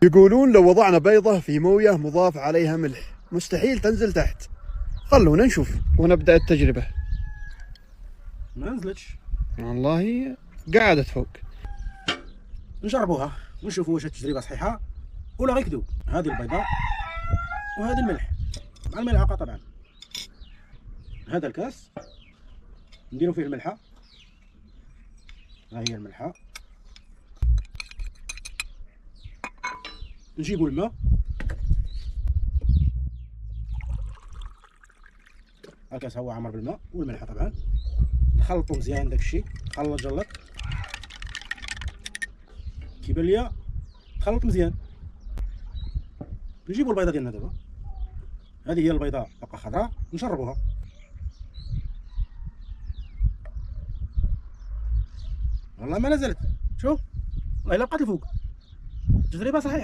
يقولون لو وضعنا بيضة في موية مضاف عليها ملح مستحيل تنزل تحت. خلونا نشوف ونبدأ التجربة. ما نزلتش والله قعدت فوق. نجربوها ونشوفوا واش التجربه صحيحه ولا غير كذوب. هذه البيضاء وهذه الملح مع الملعقه طبعا. هذا الكاس نديرو فيه الملحه، ها هي الملحه. نجيبو الماء، الكاس هو عامر بالماء والملحه طبعا. نخلطو مزيان داكشي، خلط جلط كيبان ليا خلط مزيان. نجيبو البيضه ديالنا دابا، هذه هي البيضاء باقا خضراء. نجربوها. والله ما نزلت، شوف والله الا بقات الفوق. تجربه صحيحه.